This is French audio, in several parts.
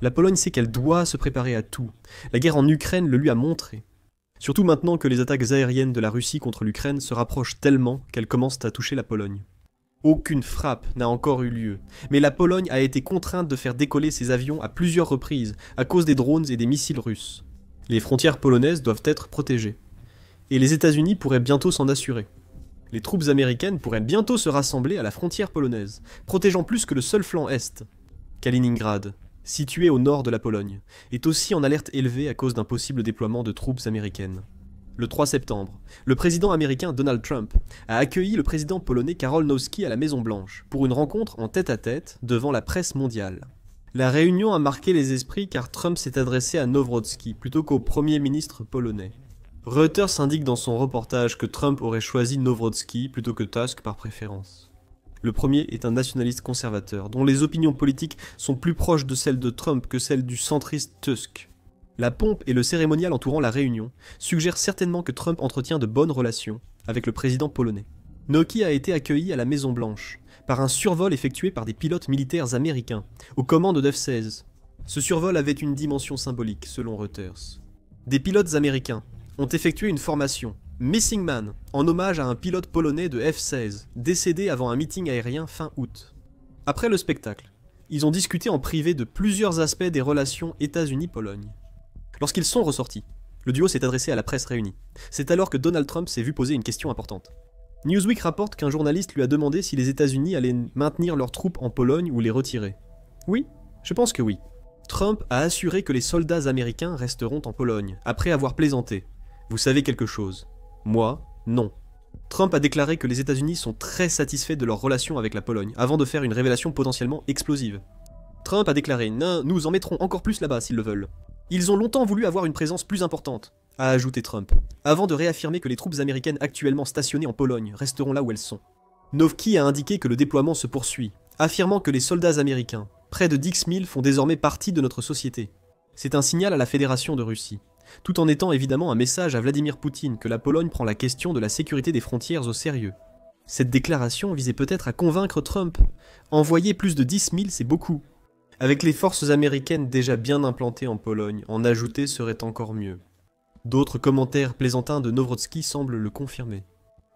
La Pologne sait qu'elle doit se préparer à tout. La guerre en Ukraine le lui a montré. Surtout maintenant que les attaques aériennes de la Russie contre l'Ukraine se rapprochent tellement qu'elles commencent à toucher la Pologne. Aucune frappe n'a encore eu lieu, mais la Pologne a été contrainte de faire décoller ses avions à plusieurs reprises à cause des drones et des missiles russes. Les frontières polonaises doivent être protégées. Et les États-Unis pourraient bientôt s'en assurer. Les troupes américaines pourraient bientôt se rassembler à la frontière polonaise, protégeant plus que le seul flanc est. Kaliningrad, situé au nord de la Pologne, est aussi en alerte élevée à cause d'un possible déploiement de troupes américaines. Le 3 septembre, le président américain Donald Trump a accueilli le président polonais Karol Nawrocki à la Maison-Blanche pour une rencontre en tête-à-tête devant la presse mondiale. La réunion a marqué les esprits car Trump s'est adressé à Nawrocki plutôt qu'au premier ministre polonais. Reuters indique dans son reportage que Trump aurait choisi Nawrocki plutôt que Tusk par préférence. Le premier est un nationaliste conservateur, dont les opinions politiques sont plus proches de celles de Trump que celles du centriste Tusk. La pompe et le cérémonial entourant la réunion suggèrent certainement que Trump entretient de bonnes relations avec le président polonais. Nawrocki a été accueilli à la Maison-Blanche par un survol effectué par des pilotes militaires américains, aux commandes d'F-16. Ce survol avait une dimension symbolique, selon Reuters. Des pilotes américains ont effectué une formation, Missing Man, en hommage à un pilote polonais de F-16, décédé avant un meeting aérien fin août. Après le spectacle, ils ont discuté en privé de plusieurs aspects des relations États-Unis-Pologne. Lorsqu'ils sont ressortis, le duo s'est adressé à la presse réunie. C'est alors que Donald Trump s'est vu poser une question importante. Newsweek rapporte qu'un journaliste lui a demandé si les États-Unis allaient maintenir leurs troupes en Pologne ou les retirer. Oui, je pense que oui. Trump a assuré que les soldats américains resteront en Pologne, après avoir plaisanté. Vous savez quelque chose. Moi, non. Trump a déclaré que les États-Unis sont très satisfaits de leur relation avec la Pologne, avant de faire une révélation potentiellement explosive. Trump a déclaré « Nous en mettrons encore plus là-bas s'ils le veulent ». Ils ont longtemps voulu avoir une présence plus importante, a ajouté Trump, avant de réaffirmer que les troupes américaines actuellement stationnées en Pologne resteront là où elles sont. Nawrocki a indiqué que le déploiement se poursuit, affirmant que les soldats américains, près de 10 000, font désormais partie de notre société. C'est un signal à la Fédération de Russie, tout en étant évidemment un message à Vladimir Poutine que la Pologne prend la question de la sécurité des frontières au sérieux. Cette déclaration visait peut-être à convaincre Trump. Envoyer plus de 10 000, c'est beaucoup. Avec les forces américaines déjà bien implantées en Pologne, en ajouter serait encore mieux. D'autres commentaires plaisantins de Nawrocki semblent le confirmer.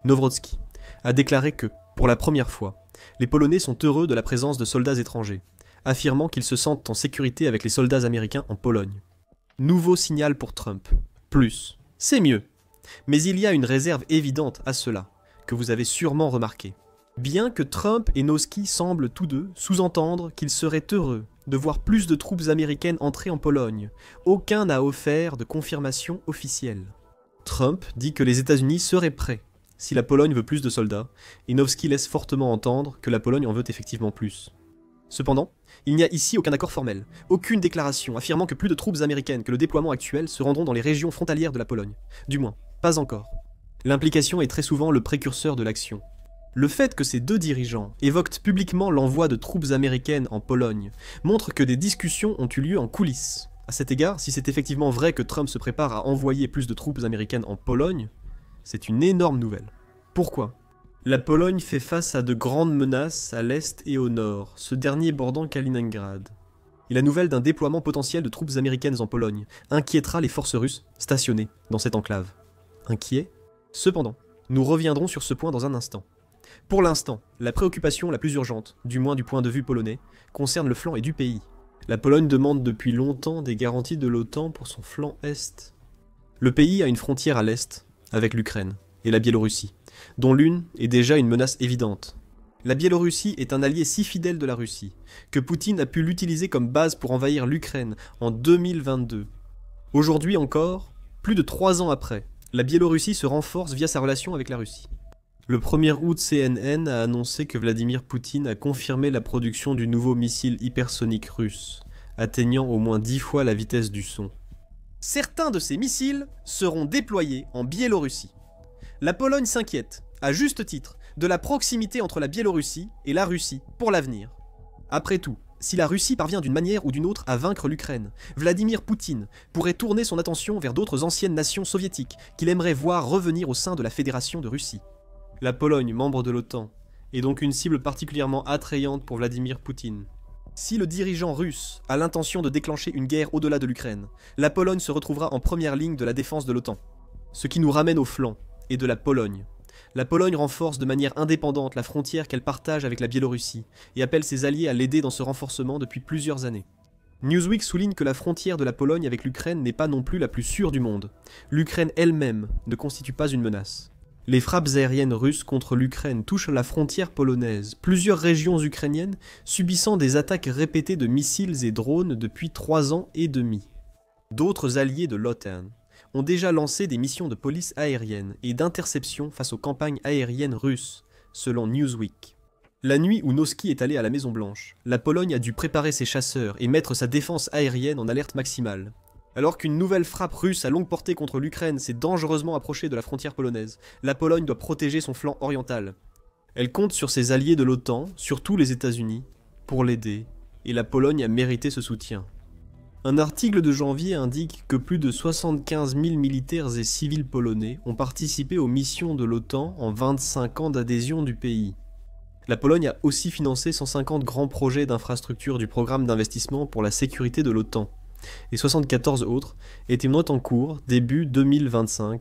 Nawrocki a déclaré que, pour la première fois, les Polonais sont heureux de la présence de soldats étrangers, affirmant qu'ils se sentent en sécurité avec les soldats américains en Pologne. Nouveau signal pour Trump. Plus. C'est mieux. Mais il y a une réserve évidente à cela, que vous avez sûrement remarqué. Bien que Trump et Nawrocki semblent tous deux sous-entendre qu'ils seraient heureux de voir plus de troupes américaines entrer en Pologne, aucun n'a offert de confirmation officielle. Trump dit que les États-Unis seraient prêts si la Pologne veut plus de soldats, et Nawrocki laisse fortement entendre que la Pologne en veut effectivement plus. Cependant, il n'y a ici aucun accord formel, aucune déclaration affirmant que plus de troupes américaines que le déploiement actuel se rendront dans les régions frontalières de la Pologne. Du moins, pas encore. L'implication est très souvent le précurseur de l'action. Le fait que ces deux dirigeants évoquent publiquement l'envoi de troupes américaines en Pologne montre que des discussions ont eu lieu en coulisses. À cet égard, si c'est effectivement vrai que Trump se prépare à envoyer plus de troupes américaines en Pologne, c'est une énorme nouvelle. Pourquoi ? La Pologne fait face à de grandes menaces à l'est et au nord, ce dernier bordant Kaliningrad. Et la nouvelle d'un déploiement potentiel de troupes américaines en Pologne inquiétera les forces russes stationnées dans cette enclave. Inquiet ? Cependant, nous reviendrons sur ce point dans un instant. Pour l'instant, la préoccupation la plus urgente, du moins du point de vue polonais, concerne le flanc est du pays. La Pologne demande depuis longtemps des garanties de l'OTAN pour son flanc est. Le pays a une frontière à l'est, avec l'Ukraine et la Biélorussie, dont l'une est déjà une menace évidente. La Biélorussie est un allié si fidèle de la Russie, que Poutine a pu l'utiliser comme base pour envahir l'Ukraine en 2022. Aujourd'hui encore, plus de 3 ans après, la Biélorussie se renforce via sa relation avec la Russie. Le 1er août, CNN a annoncé que Vladimir Poutine a confirmé la production du nouveau missile hypersonique russe, atteignant au moins 10 fois la vitesse du son. Certains de ces missiles seront déployés en Biélorussie. La Pologne s'inquiète, à juste titre, de la proximité entre la Biélorussie et la Russie pour l'avenir. Après tout, si la Russie parvient d'une manière ou d'une autre à vaincre l'Ukraine, Vladimir Poutine pourrait tourner son attention vers d'autres anciennes nations soviétiques qu'il aimerait voir revenir au sein de la Fédération de Russie. La Pologne, membre de l'OTAN, est donc une cible particulièrement attrayante pour Vladimir Poutine. Si le dirigeant russe a l'intention de déclencher une guerre au-delà de l'Ukraine, la Pologne se retrouvera en première ligne de la défense de l'OTAN. Ce qui nous ramène au flanc, et de la Pologne. La Pologne renforce de manière indépendante la frontière qu'elle partage avec la Biélorussie, et appelle ses alliés à l'aider dans ce renforcement depuis plusieurs années. Newsweek souligne que la frontière de la Pologne avec l'Ukraine n'est pas non plus la plus sûre du monde. L'Ukraine elle-même ne constitue pas une menace. Les frappes aériennes russes contre l'Ukraine touchent la frontière polonaise, plusieurs régions ukrainiennes subissant des attaques répétées de missiles et drones depuis 3 ans et demi. D'autres alliés de l'OTAN ont déjà lancé des missions de police aérienne et d'interception face aux campagnes aériennes russes, selon Newsweek. La nuit où Noski est allé à la Maison-Blanche, la Pologne a dû préparer ses chasseurs et mettre sa défense aérienne en alerte maximale. Alors qu'une nouvelle frappe russe à longue portée contre l'Ukraine s'est dangereusement approchée de la frontière polonaise, la Pologne doit protéger son flanc oriental. Elle compte sur ses alliés de l'OTAN, surtout les États-Unis, pour l'aider, et la Pologne a mérité ce soutien. Un article de janvier indique que plus de 75 000 militaires et civils polonais ont participé aux missions de l'OTAN en 25 ans d'adhésion du pays. La Pologne a aussi financé 150 grands projets d'infrastructure du programme d'investissement pour la sécurité de l'OTAN, et 74 autres étaient en cours début 2025.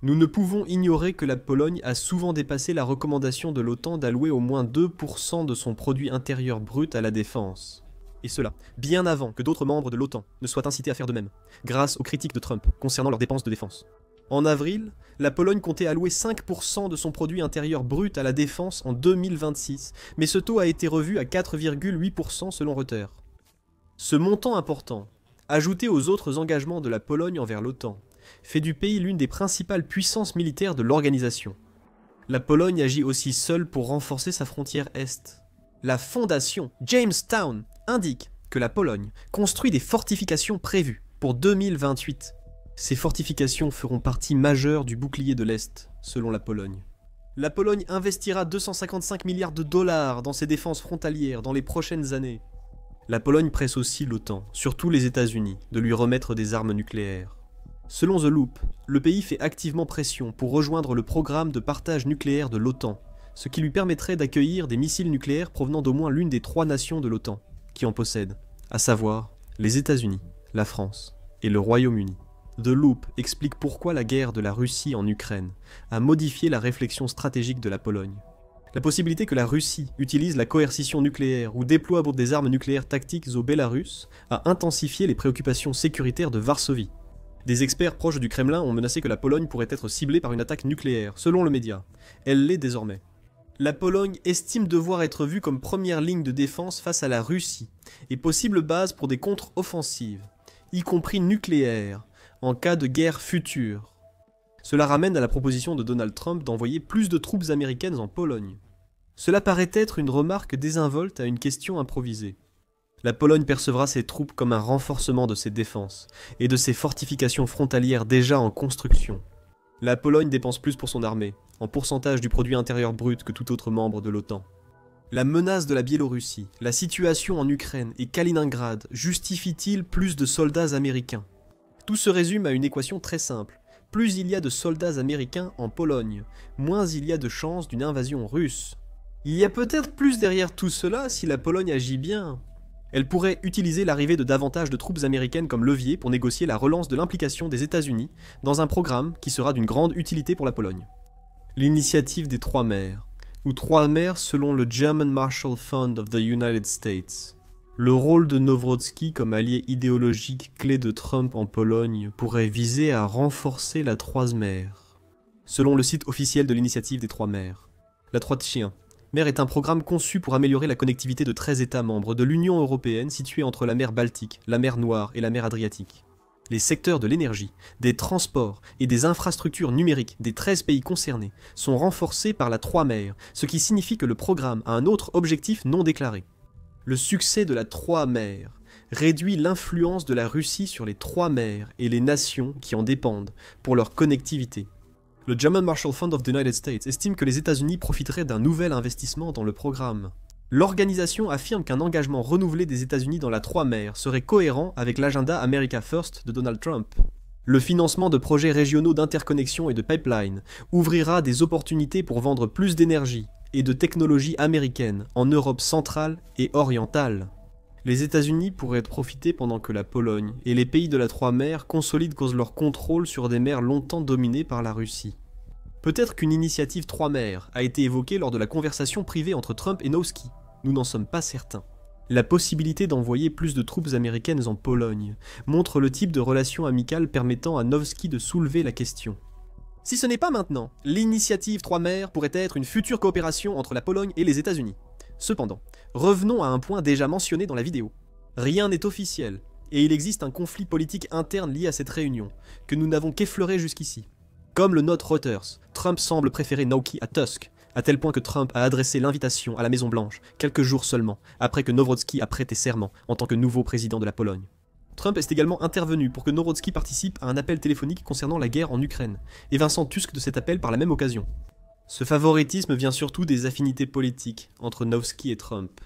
Nous ne pouvons ignorer que la Pologne a souvent dépassé la recommandation de l'OTAN d'allouer au moins 2% de son produit intérieur brut à la défense. Et cela, bien avant que d'autres membres de l'OTAN ne soient incités à faire de même, grâce aux critiques de Trump concernant leurs dépenses de défense. En avril, la Pologne comptait allouer 5% de son produit intérieur brut à la défense en 2026, mais ce taux a été revu à 4,8% selon Reuters. Ce montant important, ajouté aux autres engagements de la Pologne envers l'OTAN, fait du pays l'une des principales puissances militaires de l'organisation. La Pologne agit aussi seule pour renforcer sa frontière est. La fondation Jamestown indique que la Pologne construit des fortifications prévues pour 2028. Ces fortifications feront partie majeure du bouclier de l'Est, selon la Pologne. La Pologne investira 255 milliards de dollars dans ses défenses frontalières dans les prochaines années. La Pologne presse aussi l'OTAN, surtout les États-Unis, de lui remettre des armes nucléaires. Selon The Loop, le pays fait activement pression pour rejoindre le programme de partage nucléaire de l'OTAN, ce qui lui permettrait d'accueillir des missiles nucléaires provenant d'au moins l'une des 3 nations de l'OTAN qui en possèdent, à savoir les États-Unis, la France et le Royaume-Uni. The Loop explique pourquoi la guerre de la Russie en Ukraine a modifié la réflexion stratégique de la Pologne. La possibilité que la Russie utilise la coercition nucléaire ou déploie des armes nucléaires tactiques au Bélarus a intensifié les préoccupations sécuritaires de Varsovie. Des experts proches du Kremlin ont menacé que la Pologne pourrait être ciblée par une attaque nucléaire, selon le média. Elle l'est désormais. La Pologne estime devoir être vue comme première ligne de défense face à la Russie et possible base pour des contre-offensives, y compris nucléaires, en cas de guerre future. Cela ramène à la proposition de Donald Trump d'envoyer plus de troupes américaines en Pologne. Cela paraît être une remarque désinvolte à une question improvisée. La Pologne percevra ses troupes comme un renforcement de ses défenses et de ses fortifications frontalières déjà en construction. La Pologne dépense plus pour son armée, en pourcentage du produit intérieur brut que tout autre membre de l'OTAN. La menace de la Biélorussie, la situation en Ukraine et Kaliningrad justifient-ils plus de soldats américains ? Tout se résume à une équation très simple. Plus il y a de soldats américains en Pologne, moins il y a de chances d'une invasion russe. Il y a peut-être plus derrière tout cela si la Pologne agit bien. Elle pourrait utiliser l'arrivée de davantage de troupes américaines comme levier pour négocier la relance de l'implication des États-Unis dans un programme qui sera d'une grande utilité pour la Pologne. L'initiative des 3 mers, ou 3 mers selon le German Marshall Fund of the United States. Le rôle de Nowrodzki comme allié idéologique clé de Trump en Pologne pourrait viser à renforcer la 3 mers. Selon le site officiel de l'initiative des 3 mers, la 3 mer est un programme conçu pour améliorer la connectivité de 13 États membres de l'Union européenne situés entre la mer Baltique, la mer Noire et la mer Adriatique. Les secteurs de l'énergie, des transports et des infrastructures numériques des 13 pays concernés sont renforcés par la 3 mers, ce qui signifie que le programme a un autre objectif non déclaré. Le succès de la 3 mers réduit l'influence de la Russie sur les 3 mers et les nations qui en dépendent pour leur connectivité. Le German Marshall Fund of the United States estime que les États-Unis profiteraient d'un nouvel investissement dans le programme. L'organisation affirme qu'un engagement renouvelé des États-Unis dans la 3 mers serait cohérent avec l'agenda America First de Donald Trump. Le financement de projets régionaux d'interconnexion et de pipeline ouvrira des opportunités pour vendre plus d'énergie et de technologies américaines en Europe centrale et orientale. Les États-Unis pourraient profiter pendant que la Pologne et les pays de la Trois-Mers consolident leur contrôle sur des mers longtemps dominées par la Russie. Peut-être qu'une initiative Trois-Mers a été évoquée lors de la conversation privée entre Trump et Nowski. Nous n'en sommes pas certains. La possibilité d'envoyer plus de troupes américaines en Pologne montre le type de relation amicale permettant à Nowski de soulever la question. Si ce n'est pas maintenant, l'initiative Trois-Mers pourrait être une future coopération entre la Pologne et les États-Unis. Cependant, revenons à un point déjà mentionné dans la vidéo. Rien n'est officiel, et il existe un conflit politique interne lié à cette réunion, que nous n'avons qu'effleuré jusqu'ici. Comme le note Reuters, Trump semble préférer Nowski à Tusk, à tel point que Trump a adressé l'invitation à la Maison-Blanche quelques jours seulement après que Nowrodzki a prêté serment en tant que nouveau président de la Pologne. Trump est également intervenu pour que Nowrodzki participe à un appel téléphonique concernant la guerre en Ukraine, et Vincent Tusk de cet appel par la même occasion. Ce favoritisme vient surtout des affinités politiques entre Nowski et Trump.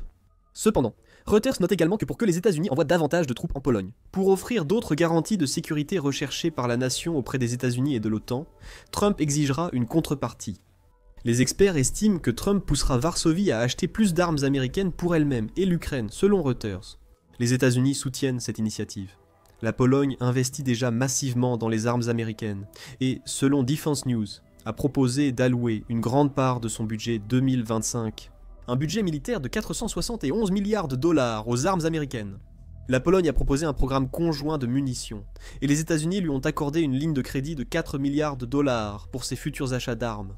Cependant, Reuters note également que pour que les États-Unis envoient davantage de troupes en Pologne, pour offrir d'autres garanties de sécurité recherchées par la nation auprès des États-Unis et de l'OTAN, Trump exigera une contrepartie. Les experts estiment que Trump poussera Varsovie à acheter plus d'armes américaines pour elle-même et l'Ukraine, selon Reuters. Les États-Unis soutiennent cette initiative. La Pologne investit déjà massivement dans les armes américaines et, selon Defense News, a proposé d'allouer une grande part de son budget 2025, un budget militaire de 471 milliards de dollars aux armes américaines. La Pologne a proposé un programme conjoint de munitions, et les États-Unis lui ont accordé une ligne de crédit de 4 milliards de dollars pour ses futurs achats d'armes.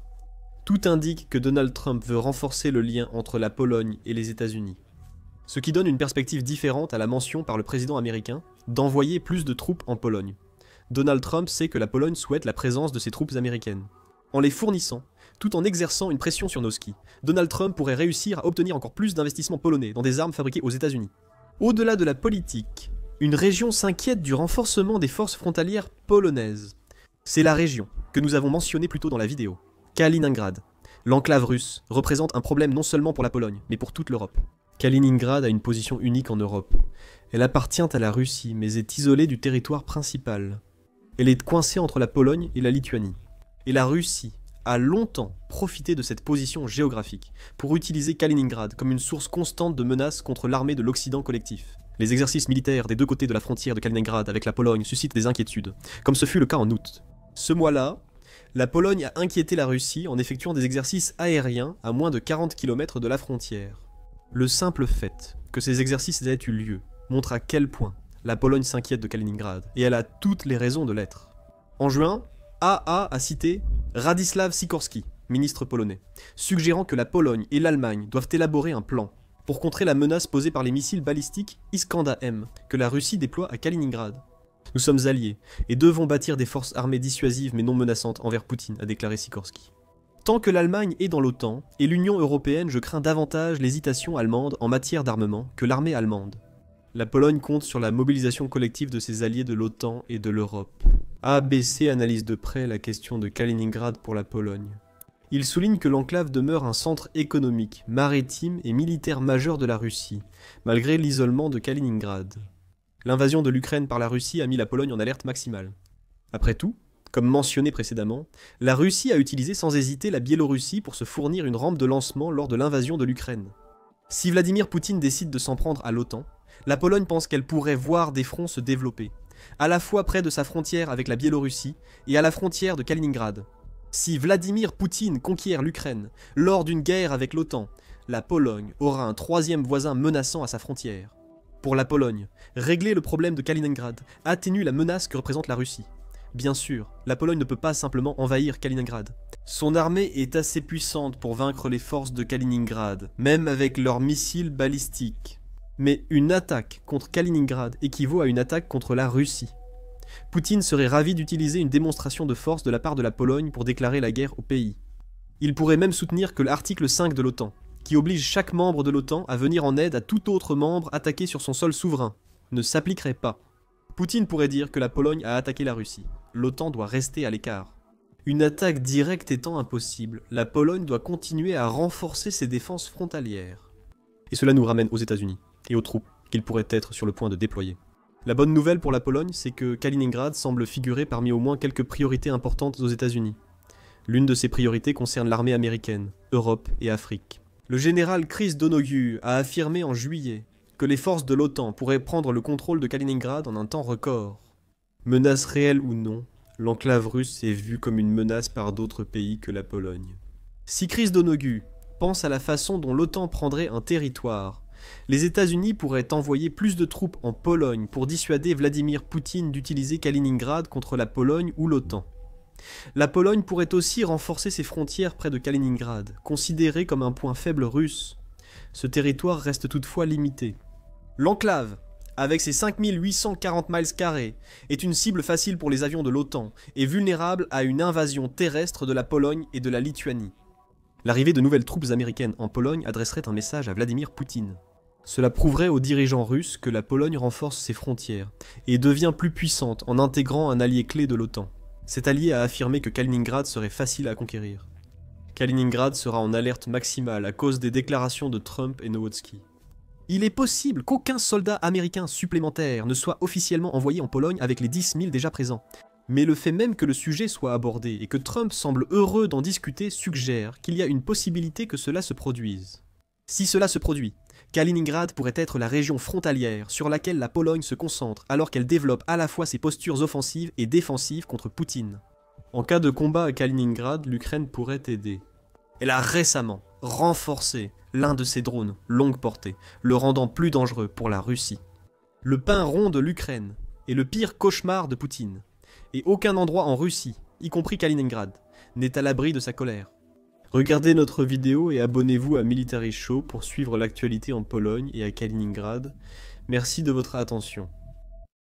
Tout indique que Donald Trump veut renforcer le lien entre la Pologne et les États-Unis. Ce qui donne une perspective différente à la mention par le président américain d'envoyer plus de troupes en Pologne. Donald Trump sait que la Pologne souhaite la présence de ses troupes américaines. En les fournissant, tout en exerçant une pression sur Nowski, Donald Trump pourrait réussir à obtenir encore plus d'investissements polonais dans des armes fabriquées aux États-Unis. Au-delà de la politique, une région s'inquiète du renforcement des forces frontalières polonaises. C'est la région que nous avons mentionnée plus tôt dans la vidéo. Kaliningrad. L'enclave russe représente un problème non seulement pour la Pologne, mais pour toute l'Europe. Kaliningrad a une position unique en Europe. Elle appartient à la Russie, mais est isolée du territoire principal. Elle est coincée entre la Pologne et la Lituanie. Et la Russie a longtemps profité de cette position géographique pour utiliser Kaliningrad comme une source constante de menaces contre l'armée de l'Occident collectif. Les exercices militaires des deux côtés de la frontière de Kaliningrad avec la Pologne suscitent des inquiétudes, comme ce fut le cas en août. Ce mois-là, la Pologne a inquiété la Russie en effectuant des exercices aériens à moins de 40 km de la frontière. Le simple fait que ces exercices aient eu lieu montre à quel point la Pologne s'inquiète de Kaliningrad, et elle a toutes les raisons de l'être. En juin, AA a cité Radisław Sikorski, ministre polonais, suggérant que la Pologne et l'Allemagne doivent élaborer un plan pour contrer la menace posée par les missiles balistiques Iskander-M que la Russie déploie à Kaliningrad. Nous sommes alliés et devons bâtir des forces armées dissuasives mais non menaçantes envers Poutine, a déclaré Sikorski. Tant que l'Allemagne est dans l'OTAN et l'Union européenne, je crains davantage l'hésitation allemande en matière d'armement que l'armée allemande. La Pologne compte sur la mobilisation collective de ses alliés de l'OTAN et de l'Europe. ABC analyse de près la question de Kaliningrad pour la Pologne. Il souligne que l'enclave demeure un centre économique, maritime et militaire majeur de la Russie, malgré l'isolement de Kaliningrad. L'invasion de l'Ukraine par la Russie a mis la Pologne en alerte maximale. Après tout, comme mentionné précédemment, la Russie a utilisé sans hésiter la Biélorussie pour se fournir une rampe de lancement lors de l'invasion de l'Ukraine. Si Vladimir Poutine décide de s'en prendre à l'OTAN, la Pologne pense qu'elle pourrait voir des fronts se développer, à la fois près de sa frontière avec la Biélorussie et à la frontière de Kaliningrad. Si Vladimir Poutine conquiert l'Ukraine lors d'une guerre avec l'OTAN, la Pologne aura un troisième voisin menaçant à sa frontière. Pour la Pologne, régler le problème de Kaliningrad atténue la menace que représente la Russie. Bien sûr, la Pologne ne peut pas simplement envahir Kaliningrad. Son armée est assez puissante pour vaincre les forces de Kaliningrad, même avec leurs missiles balistiques. Mais une attaque contre Kaliningrad équivaut à une attaque contre la Russie. Poutine serait ravi d'utiliser une démonstration de force de la part de la Pologne pour déclarer la guerre au pays. Il pourrait même soutenir que l'article 5 de l'OTAN, qui oblige chaque membre de l'OTAN à venir en aide à tout autre membre attaqué sur son sol souverain, ne s'appliquerait pas. Poutine pourrait dire que la Pologne a attaqué la Russie. L'OTAN doit rester à l'écart. Une attaque directe étant impossible, la Pologne doit continuer à renforcer ses défenses frontalières. Et cela nous ramène aux États-Unis et aux troupes qu'il pourrait être sur le point de déployer. La bonne nouvelle pour la Pologne, c'est que Kaliningrad semble figurer parmi au moins quelques priorités importantes aux États-Unis. L'une de ces priorités concerne l'armée américaine, Europe et Afrique. Le général Chris Donoghue a affirmé en juillet que les forces de l'OTAN pourraient prendre le contrôle de Kaliningrad en un temps record. Menace réelle ou non, l'enclave russe est vue comme une menace par d'autres pays que la Pologne. Si Chris Donoghue pense à la façon dont l'OTAN prendrait un territoire, les États-Unis pourraient envoyer plus de troupes en Pologne pour dissuader Vladimir Poutine d'utiliser Kaliningrad contre la Pologne ou l'OTAN. La Pologne pourrait aussi renforcer ses frontières près de Kaliningrad, considéré comme un point faible russe. Ce territoire reste toutefois limité. L'enclave, avec ses 5840 miles carrés, est une cible facile pour les avions de l'OTAN et vulnérable à une invasion terrestre de la Pologne et de la Lituanie. L'arrivée de nouvelles troupes américaines en Pologne adresserait un message à Vladimir Poutine. Cela prouverait aux dirigeants russes que la Pologne renforce ses frontières et devient plus puissante en intégrant un allié clé de l'OTAN. Cet allié a affirmé que Kaliningrad serait facile à conquérir. Kaliningrad sera en alerte maximale à cause des déclarations de Trump et Nowotzki. Il est possible qu'aucun soldat américain supplémentaire ne soit officiellement envoyé en Pologne avec les 10 000 déjà présents. Mais le fait même que le sujet soit abordé et que Trump semble heureux d'en discuter suggère qu'il y a une possibilité que cela se produise. Si cela se produit, Kaliningrad pourrait être la région frontalière sur laquelle la Pologne se concentre alors qu'elle développe à la fois ses postures offensives et défensives contre Poutine. En cas de combat à Kaliningrad, l'Ukraine pourrait aider. Elle a récemment renforcé l'un de ses drones longue portée, le rendant plus dangereux pour la Russie. Le pain rond de l'Ukraine est le pire cauchemar de Poutine, et aucun endroit en Russie, y compris Kaliningrad, n'est à l'abri de sa colère. Regardez notre vidéo et abonnez-vous à Military Show pour suivre l'actualité en Pologne et à Kaliningrad. Merci de votre attention.